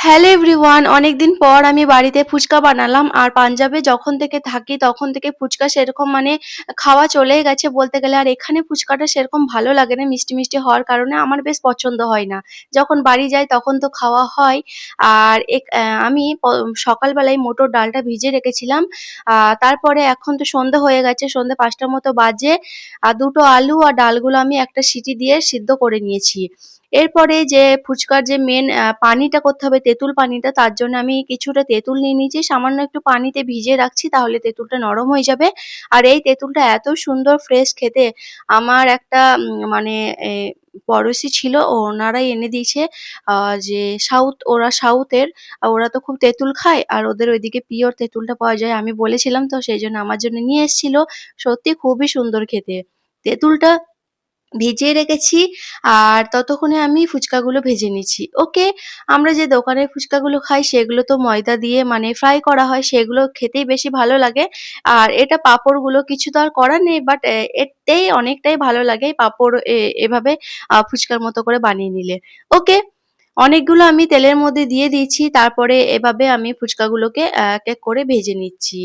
Hello everyone, অনেকদিন পর আমি বাড়িতে ফুচকা বানালাম। আর পাঞ্জাবে যখন থেকে থাকি তখন থেকে ফুচকা সেরকম খাওয়া চলেই গেছে বলতে গেলে। আর এখানে ফুচকাটা সেরকম ভালো লাগে না, মিষ্টি, মিষ্টি হওয়ার কারণে আমার বেশ পছন্দ হয় না। যখন বাড়ি যাই তখন তো খাওয়া হয়। আর আমি সকালবেলায় মটর ডালটা ভিজিয়ে রেখেছিলাম। তারপরে এখন তো সন্ধ্যা হয়ে গেছে, সন্ধ্যে ৫ টার মতো বাজে। ২ টো আলু আর ডালগুলো আমি একটা সিটি দিয়ে সিদ্ধ করে নিয়েছি। এরপরে যে ফুচকার যে মেইন পানিটা করতে হবে, তেঁতুল পানিটা, তার জন্য আমি কিছুটা তেঁতুল নিয়ে নিয়েছি। সামান্য একটু পানিতে ভিজিয়ে রাখছি, তাহলে তেঁতুলটা নরম হয়ে যাবে। আর এই তেঁতুলটা এত সুন্দর ফ্রেশ খেতে। আমার একটা এ পড়োশি ছিল, ওনারাই এনে দিয়েছে। আ যে ওরা সাউথের। ওরা তো খুব তেঁতুল খায় আর ওদের ওইদিকে পিওর তেঁতুলটা পাওয়া যায়। আমি বলেছিলাম তো সেইজন্য আমার জন্য নিয়ে এসেছিল। সত্যি খুবই সুন্দর খেতে। তেঁতুলটা ভিজিয়ে রেখেছি আর ততক্ষণে আমি ফুচকাগুলো ভেজে নিচ্ছি। ওকে, আমরা যে দোকানের ফুচকাগুলো খাই সেগুলো তো ময়দা দিয়ে ফ্রাই করা হয়, সেগুলো খেতেই বেশি ভালো লাগে। আর এটা পাঁপড়গুলো কিছু তো আর করার নেই, বাট এতেই অনেকটাই ভালো লাগে পাঁপড় এভাবে ফুচকার মতো করে বানিয়ে নিলে। ওকে, অনেকগুলো আমি তেলের মধ্যে দিয়ে দিয়েছি। তারপরে এভাবে আমি ফুচকাগুলোকে এক, এক করে ভেজে নিচ্ছি।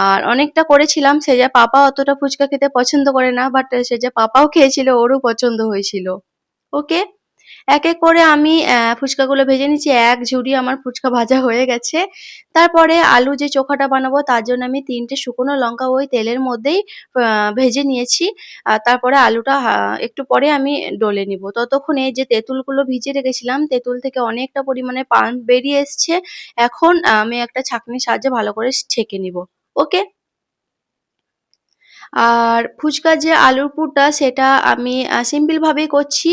আর অনেকটা করেছিলাম, সেজা পাপা অতটা ফুচকা খেতে পছন্দ করে না। বাট সেজা পাপাও খেয়েছিল, ওরও পছন্দ হয়েছিল। ওকে? এক, এক করে আমি ফুচকাগুলো ভেজে নিচ্ছি। এক ঝুড়ি আমার ফুচকা ভাজা হয়ে গেছে। তারপরে আলু যে চোখাটা বানাবো তার জন্য আমি ৩ টে শুকনো লঙ্কা ওই তেলের মধ্যেই আ ভেজে নিয়েছি। তারপরে আলুটা একটু পরে আমি ডলে নিবো। ততক্ষণে এই যে তেঁতুলগুলো ভিজিয়ে রেখেছিলাম, তেঁতুল থেকে অনেকটা পরিমাণে পাল্প বেরিয়ে এসছে। এখন আমি একটা ছাঁকনির সাহায্যে ভালো করে ছেঁকে নিবো। ওকে? আর ফুচকার যে আলুর পুরটা সেটা আমি সিম্পল ভাবেই করছি।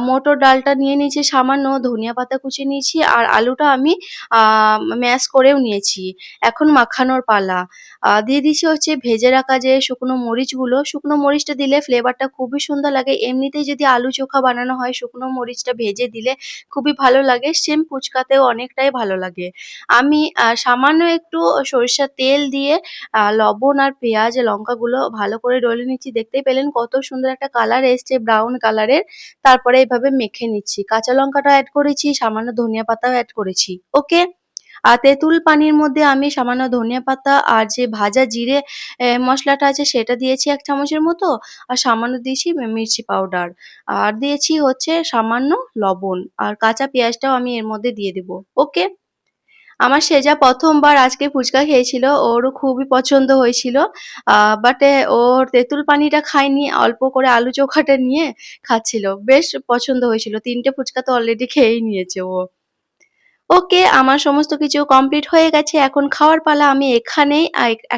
মটর ডালটা নিয়ে নিয়েছি সামান্য, ধনিয়া পাতা কুচি নিয়েছি আর আলুটা আমি আ ম্যাশ করেও নিয়েছি। এখন মাখানোর পালা। দিয়ে দিচ্ছি হচ্ছে ভেজে রাখা যে শুকনো মরিচগুলো। শুকনো মরিচটা দিলে ফ্লেভারটা খুবই সুন্দর লাগে। এমনিতেই যদি আলু চোখা বানানো হয় শুকনো মরিচটা ভেজে দিলে খুবই ভালো লাগে। সেম ফুচকাতেও অনেকটাই ভালো লাগে। আমি সামান্য একটু সরিষার তেল দিয়ে লবণ আর পেঁয়াজ, লঙ্কাগুলো ভালো করে ডলে নিচ্ছি। দেখতেই পেলেন কত সুন্দর একটা কালার এসছে ব্রাউন কালারের। তারপরে এভাবে মেখে নিচ্ছি। কাঁচা লঙ্কাটা এড করেছি, সামান্য ধনিয়া পাতাও এড করেছি। ওকে? তেঁতুল পানির মধ্যে আমি সামান্য ধনিয়া পাতা আর যে ভাজা জিরে মসলাটা আছে সেটা দিয়েছি ১ চামচের মতো। আর সামান্য দিয়েছি মির্চি পাউডার। আর দিয়েছি হচ্ছে সামান্য লবণ। আর কাঁচা পেঁয়াজটাও আমি এর মধ্যে দিয়ে দেবো। ওকে? আমার সেজা ১ম বার আজকে ফুচকা খেয়েছিল। ওরও খুবই পছন্দ হয়েছিল। আ বাট ওর তেঁতুল পানিটা খায়নি। অল্প করে আলু চোখাটা নিয়ে খাচ্ছিল। বেশ পছন্দ হয়েছিল। ৩ টে ফুচকা তো অলরেডি খেয়েই নিয়েছে ও। ওকে, আমার সমস্ত কিছু কমপ্লিট হয়ে গেছে। এখন খাওয়ার পালা। আমি এখানেই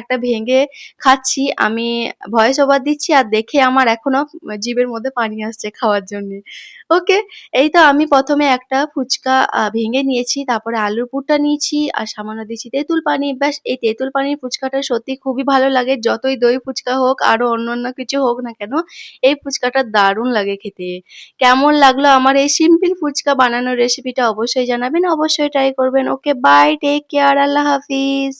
একটা ভেঙে খাচ্ছি। আমি ভয়েস ওভার দিচ্ছি আর দেখে আমার এখনো জিভের মধ্যে পানি আসছে খাওয়ার জন্যে। ওকে, এই তো আমি ১ম এ একটা ফুচকা ভেঙে নিয়েছি। তারপরে আলুর পুরটা নিয়েছি আর সামান্য দিয়েছি তেঁতুল পানি। ব্যাস, এই তেঁতুল পানির ফুচকাটা সত্যি খুবই ভালো লাগে। যতই দই ফুচকা হোক, আরো অন্যান্য কিছু হোক না কেন, এই ফুচকাটা দারুণ লাগে খেতে। কেমন লাগলো আমার এই সিম্পল ফুচকা বানানোর রেসিপিটা অবশ্যই জানাবেন। অবশ্যই ট্রাই করবেন। ওকে, বাই, টেক কেয়ার, আল্লাহ হাফিজ।